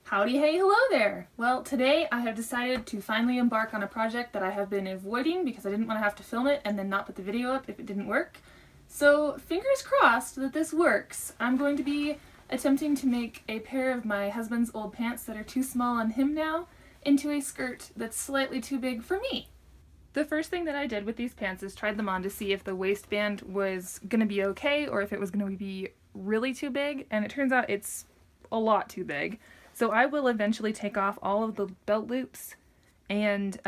Howdy, hey, hello there! Well, today I have decided to finally embark on a project that I have been avoiding because I didn't want to have to film it and then not put the video up if it didn't work. So, fingers crossed that this works. I'm going to be attempting to make a pair of my husband's old pants that are too small on him now into a skirt that's slightly too big for me. The first thing that I did with these pants is tried them on to see if the waistband was going to be okay or if it was going to be really too big, and it turns out it's a lot too big. So I will eventually take off all of the belt loops and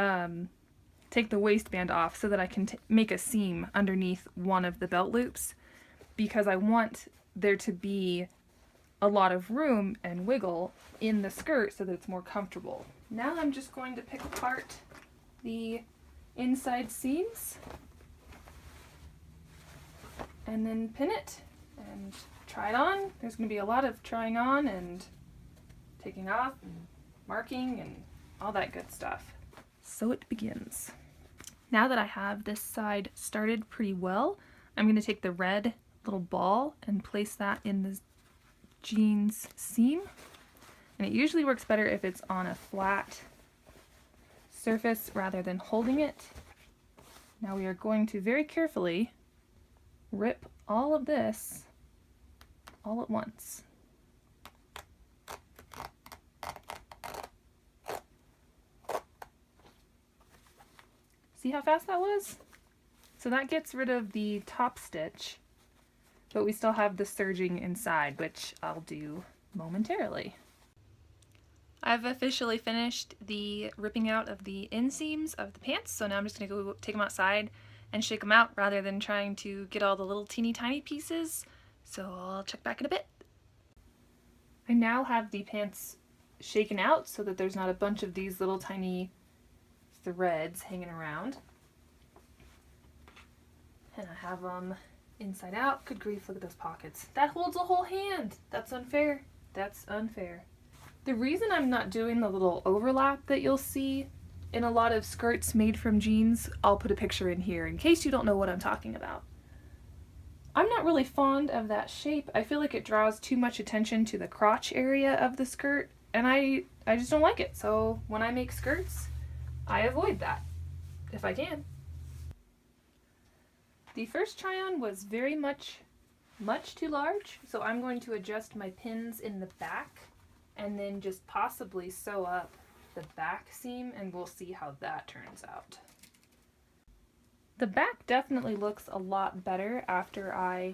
take the waistband off so that I can make a seam underneath one of the belt loops, because I want there to be a lot of room and wiggle in the skirt so that it's more comfortable. Now I'm just going to pick apart the inside seams and then pin it and try it on. There's going to be a lot of trying on and taking off and marking and all that good stuff. So it begins. Now that I have this side started pretty well, I'm going to take the red little ball and place that in the jeans seam. And it usually works better if it's on a flat surface rather than holding it. Now we are going to very carefully rip all of this all at once. See how fast that was? So that gets rid of the top stitch, but we still have the serging inside, which I'll do momentarily. I've officially finished the ripping out of the inseams of the pants, so now I'm just going to go take them outside and shake them out rather than trying to get all the little teeny tiny pieces, so I'll check back in a bit. I now have the pants shaken out so that there's not a bunch of these little tiny threads hanging around. And I have them inside out. Good grief, look at those pockets. That holds a whole hand! That's unfair. That's unfair. The reason I'm not doing the little overlap that you'll see in a lot of skirts made from jeans, I'll put a picture in here in case you don't know what I'm talking about. I'm not really fond of that shape. I feel like it draws too much attention to the crotch area of the skirt, and I just don't like it. So when I make skirts, I avoid that, if I can. The first try-on was very much too large, so I'm going to adjust my pins in the back and then just possibly sew up the back seam, and we'll see how that turns out. The back definitely looks a lot better after I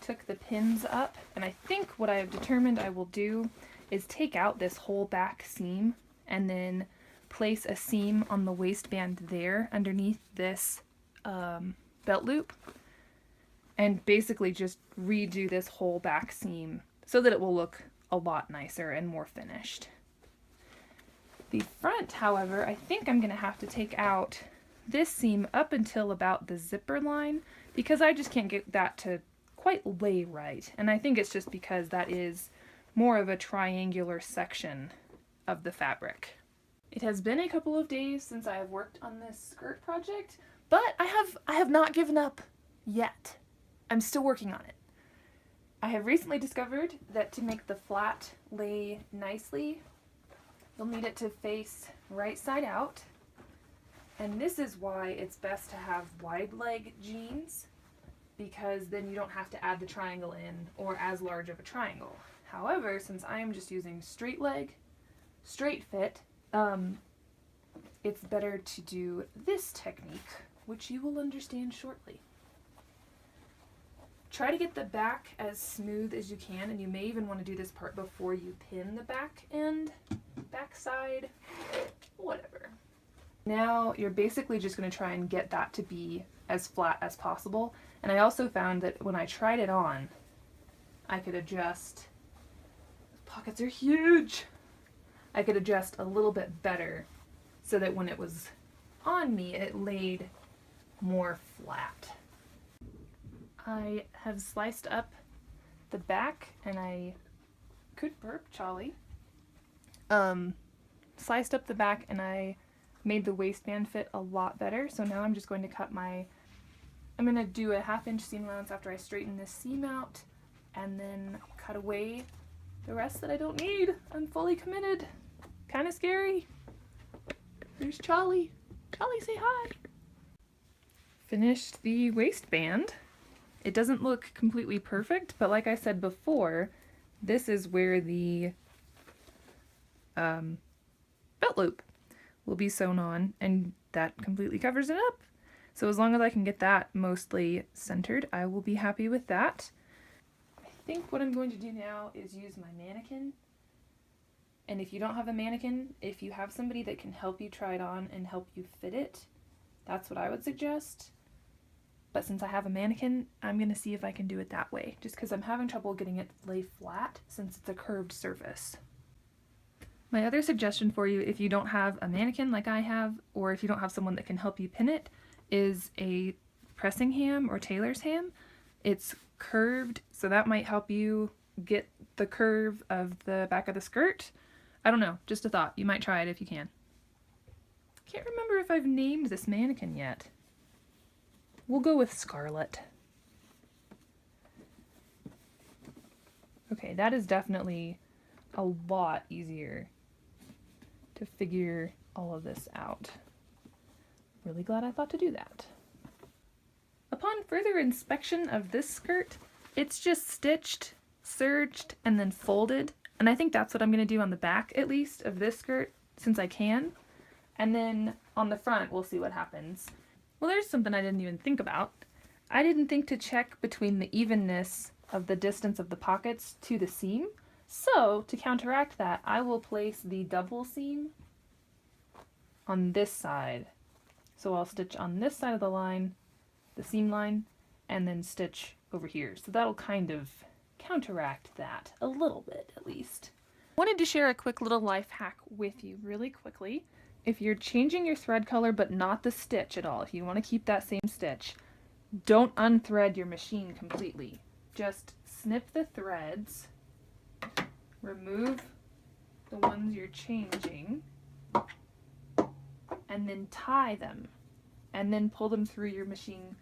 took the pins up, and I think what I have determined I will do is take out this whole back seam and then place a seam on the waistband there underneath this belt loop, and basically just redo this whole back seam so that it will look a lot nicer and more finished. The front, however, I think I'm going to have to take out this seam up until about the zipper line because I just can't get that to quite lay right, and I think it's just because that is more of a triangular section of the fabric. It has been a couple of days since I have worked on this skirt project, but I have not given up yet. I'm still working on it. I have recently discovered that to make the flat lay nicely, you'll need it to face right side out. And this is why it's best to have wide leg jeans, because then you don't have to add the triangle in or as large of a triangle. However, since I am just using straight leg, straight fit, it's better to do this technique, which you will understand shortly. Try to get the back as smooth as you can, and you may even want to do this part before you pin the back end, back side, whatever. Now you're basically just going to try and get that to be as flat as possible, and I also found that when I tried it on, I could adjust, the pockets are huge, I could adjust a little bit better so that when it was on me, it laid more flat. I have sliced up the back, and I could burp, Charlie. Sliced up the back, and I made the waistband fit a lot better. So now I'm just going to I'm going to do a 1/2 inch seam allowance after I straighten this seam out, and then cut away the rest that I don't need. I'm fully committed. Kind of scary. There's Charlie. Charlie, say hi. Finished the waistband. It doesn't look completely perfect, but like I said before, this is where the belt loop will be sewn on, and that completely covers it up. So as long as I can get that mostly centered, I will be happy with that. I think what I'm going to do now is use my mannequin. And if you don't have a mannequin, if you have somebody that can help you try it on and help you fit it, that's what I would suggest. But since I have a mannequin, I'm going to see if I can do it that way, just because I'm having trouble getting it to lay flat since it's a curved surface. My other suggestion for you, if you don't have a mannequin like I have, or if you don't have someone that can help you pin it, is a pressing ham or tailor's ham. It's curved, so that might help you get the curve of the back of the skirt. I don't know, just a thought. You might try it if you can. Can't remember if I've named this mannequin yet. We'll go with Scarlet. Okay, that is definitely a lot easier to figure all of this out. Really glad I thought to do that. Upon further inspection of this skirt, it's just stitched, serged, and then folded. And I think that's what I'm going to do on the back, at least, of this skirt, since I can. And then on the front, we'll see what happens. Well, there's something I didn't even think about. I didn't think to check between the evenness of the distance of the pockets to the seam. So, to counteract that, I will place the double seam on this side. So I'll stitch on this side of the line, the seam line, and then stitch over here. So that'll kind of counteract that a little bit, at least. Wanted to share a quick little life hack with you really quickly. If you're changing your thread color but not the stitch at all, if you want to keep that same stitch, don't unthread your machine completely. Just snip the threads, remove the ones you're changing, and then tie them, and then pull them through your machine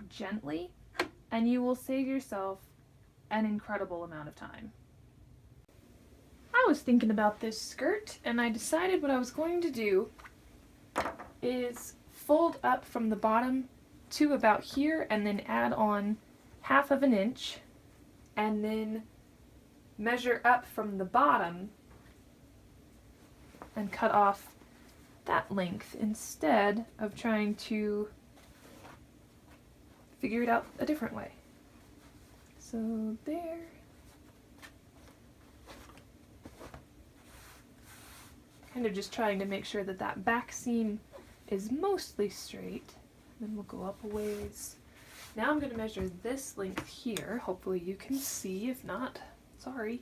gently, and you will save yourself an incredible amount of time. I was thinking about this skirt, and I decided what I was going to do is fold up from the bottom to about here, and then add on 1/2 inch, and then measure up from the bottom and cut off that length instead of trying to figure it out a different way. So there. Kind of just trying to make sure that that back seam is mostly straight. Then we'll go up a ways. Now I'm going to measure this length here. Hopefully you can see. If not, sorry.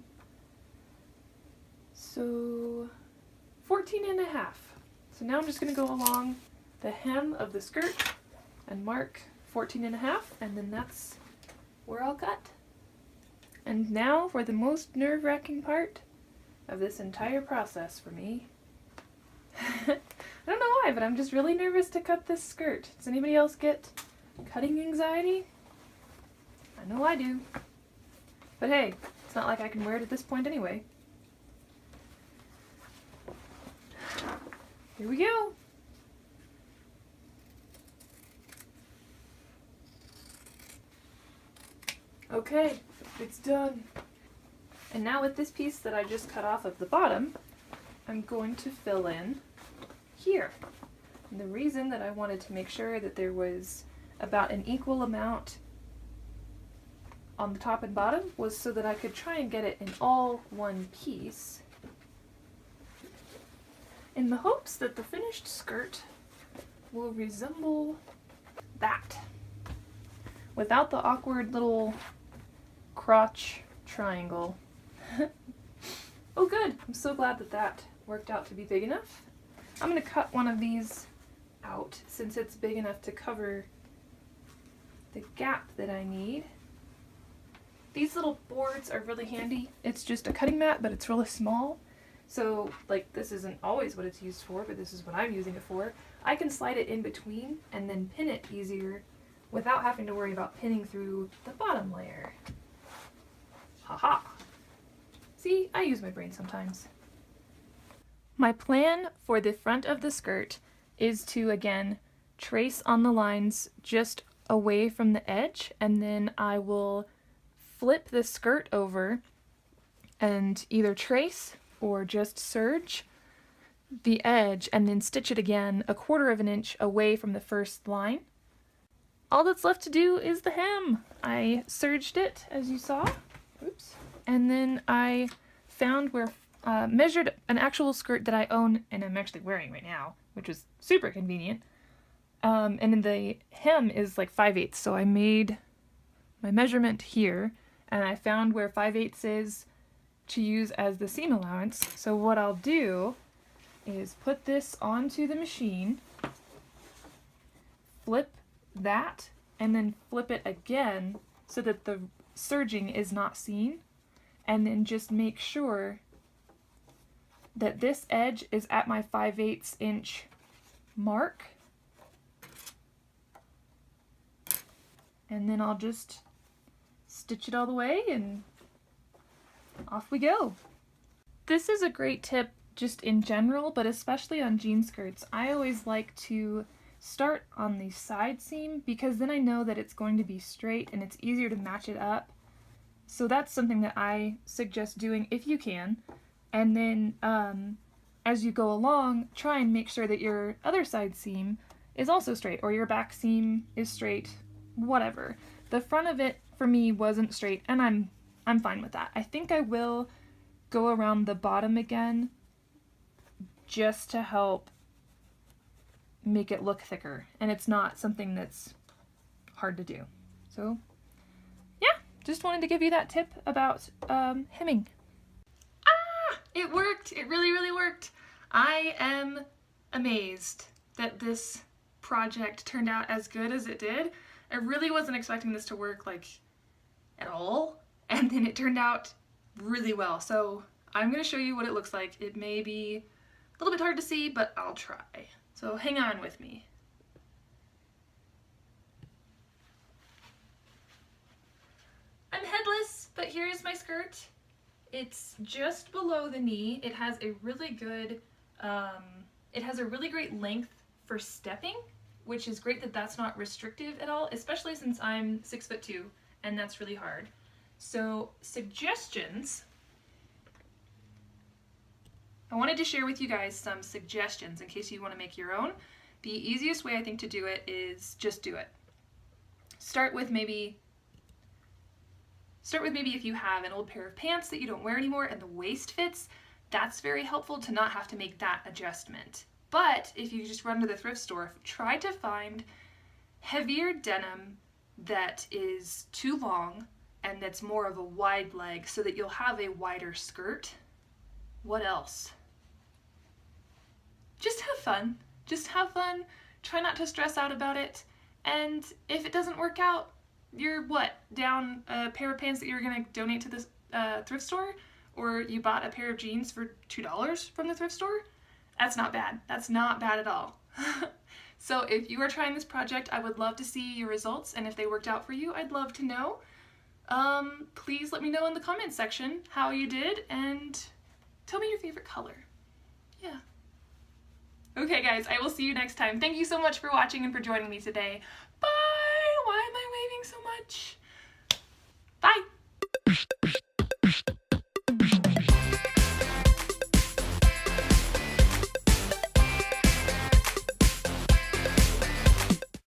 So 14.5. So now I'm just going to go along the hem of the skirt and mark 14.5, and then that's where I'll cut. And now for the most nerve-wracking part of this entire process for me. I don't know why, but I'm just really nervous to cut this skirt. Does anybody else get cutting anxiety? I know I do. But hey, it's not like I can wear it at this point anyway. Here we go. Okay, it's done. And now with this piece that I just cut off of the bottom, I'm going to fill in here. And the reason that I wanted to make sure that there was about an equal amount on the top and bottom was so that I could try and get it in all one piece, in the hopes that the finished skirt will resemble that, without the awkward little crotch triangle. Oh good, I'm so glad that that worked out to be big enough. I'm going to cut one of these out since it's big enough to cover the gap that I need. These little boards are really handy. It's just a cutting mat, but it's really small. So, like, this isn't always what it's used for, but this is what I'm using it for. I can slide it in between and then pin it easier without having to worry about pinning through the bottom layer. Haha! See, I use my brain sometimes. My plan for the front of the skirt is to, again, trace on the lines just away from the edge, and then I will flip the skirt over and either trace or just serge the edge and then stitch it again 1/4 of an inch away from the first line. All that's left to do is the hem. I serged it, as you saw. Oops. And then I found where, measured an actual skirt that I own and I'm actually wearing right now, which is super convenient. And then the hem is like 5/8, so I made my measurement here, and I found where 5/8 is to use as the seam allowance. So what I'll do is put this onto the machine, flip that, and then flip it again so that the serging is not seen, and then just make sure that this edge is at my 5/8 inch mark. And then I'll just stitch it all the way and off we go. This is a great tip just in general, but especially on jean skirts. I always like to start on the side seam because then I know that it's going to be straight and it's easier to match it up. So that's something that I suggest doing if you can. And then as you go along, try and make sure that your other side seam is also straight, or your back seam is straight, whatever. The front of it for me wasn't straight, and I'm fine with that. I think I will go around the bottom again just to help make it look thicker, and it's not something that's hard to do. So yeah, just wanted to give you that tip about hemming. It worked! It really, really worked! I am amazed that this project turned out as good as it did. I really wasn't expecting this to work like at all, and then it turned out really well. So I'm going to show you what it looks like. It may be a little bit hard to see, but I'll try. So hang on with me. I'm headless, but here's my skirt. It's just below the knee. It has a really good, it has a really great length for stepping, which is great that that's not restrictive at all, especially since I'm 6'2", and that's really hard. So suggestions. I wanted to share with you guys some suggestions in case you want to make your own. The easiest way I think to do it is just do it. Start with maybe if you have an old pair of pants that you don't wear anymore and the waist fits, that's very helpful to not have to make that adjustment. But if you just run to the thrift store, try to find heavier denim that is too long and that's more of a wide leg so that you'll have a wider skirt. What else? Just have fun. Just have fun. Try not to stress out about it. And if it doesn't work out, you're down a pair of pants that you're gonna donate to this thrift store, or you bought a pair of jeans for $2 from the thrift store. That's not bad. That's not bad at all. So if you are trying this project, I would love to see your results, and if they worked out for you, I'd love to know. Please let me know in the comments section how you did, and tell me your favorite color. Yeah. Okay guys, I will see you next time. Thank you so much for watching and for joining me today. Bye! Why am I waving so much? Bye!